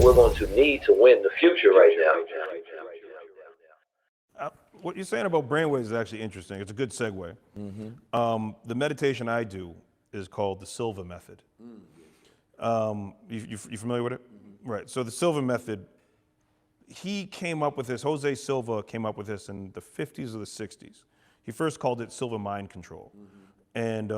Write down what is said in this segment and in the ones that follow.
we're going to need to win the future right now. What you're saying about brainwaves is actually interesting. It's a good segue. The meditation I do is called the Silva method. You familiar with it? Right. So the Silva method, he came up with this, Jose Silva came up with this in the 50s or the 60s. He first called it Silva mind control. And,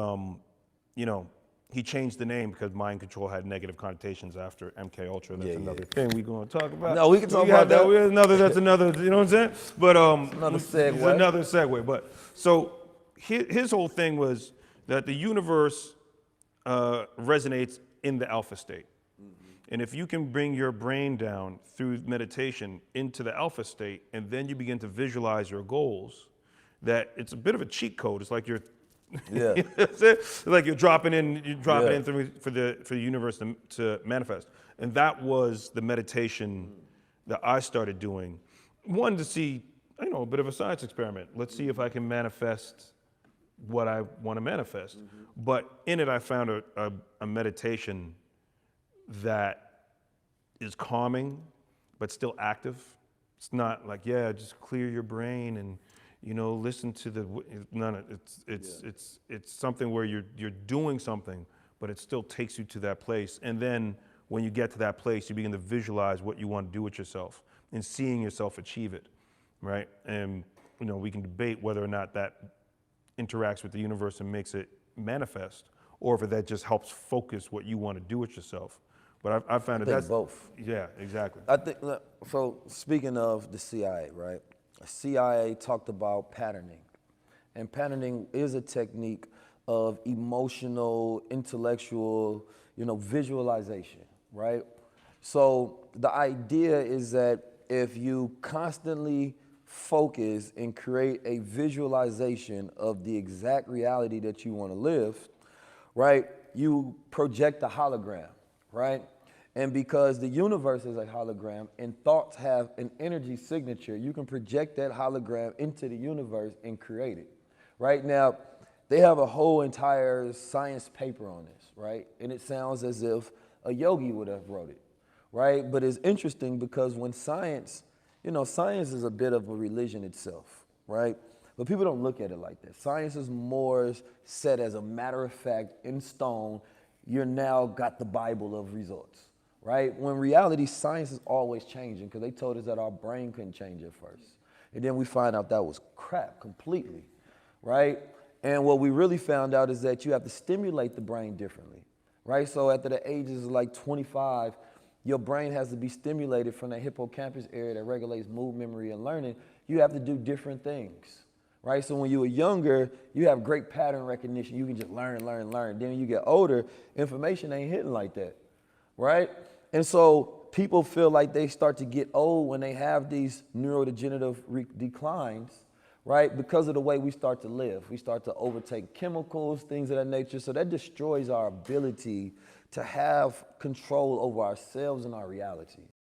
you know, he changed the name because mind control had negative connotations after MK Ultra. That's another thing we're going to talk about. No, we can talk about that. That's another, you know what I'm saying? But Another segue. It's another segue. But so his whole thing was that the universe resonates in the alpha state. And if you can bring your brain down through meditation into the alpha state, and then you begin to visualize your goals, that it's a bit of a cheat code. It's like you're it's like you're dropping in for the universe to manifest. And that was the meditation that I started doing. One, to see, you know, a bit of a science experiment. Let's see if I can manifest what I want to manifest. But in it, I found a meditation that is calming, but still active. It's not like, just clear your brain and, you know, listen to it's something where you're doing something, but it still takes you to that place. And then when you get to that place, you begin to visualize what you want to do with yourself and seeing yourself achieve it, right? And, you know, we can debate whether or not that interacts with the universe and makes it manifest, or if that just helps focus what you want to do with yourself. But I found that that's both. Yeah, exactly. I think, so speaking of the CIA, right? The CIA talked about patterning. And patterning is a technique of emotional, intellectual, you know, visualization, right? So the idea is that if you constantly focus and create a visualization of the exact reality that you want to live, right, you project a hologram, right? And because the universe is a hologram and thoughts have an energy signature, you can project that hologram into the universe and create it. Right now, they have a whole entire science paper on this, right? And it sounds as if a yogi would have wrote it, right? But it's interesting because when science, you know, science is a bit of a religion itself, right? But people don't look at it like that. Science is more set as a matter of fact, in stone, you're now got the Bible of results. Right? When reality, science is always changing because they told us that our brain couldn't change at first. And then we find out that was crap completely, right? And what we really found out is that you have to stimulate the brain differently, right? So after the ages of like 25, your brain has to be stimulated from the hippocampus area that regulates mood, memory, and learning. You have to do different things, right? So when you were younger, you have great pattern recognition. You can just learn. Then when you get older, information ain't hitting like that, right? And so people feel like they start to get old when they have these neurodegenerative declines, right? Because of the way we start to live. We start to overtake chemicals, things of that nature. So that destroys our ability to have control over ourselves and our reality.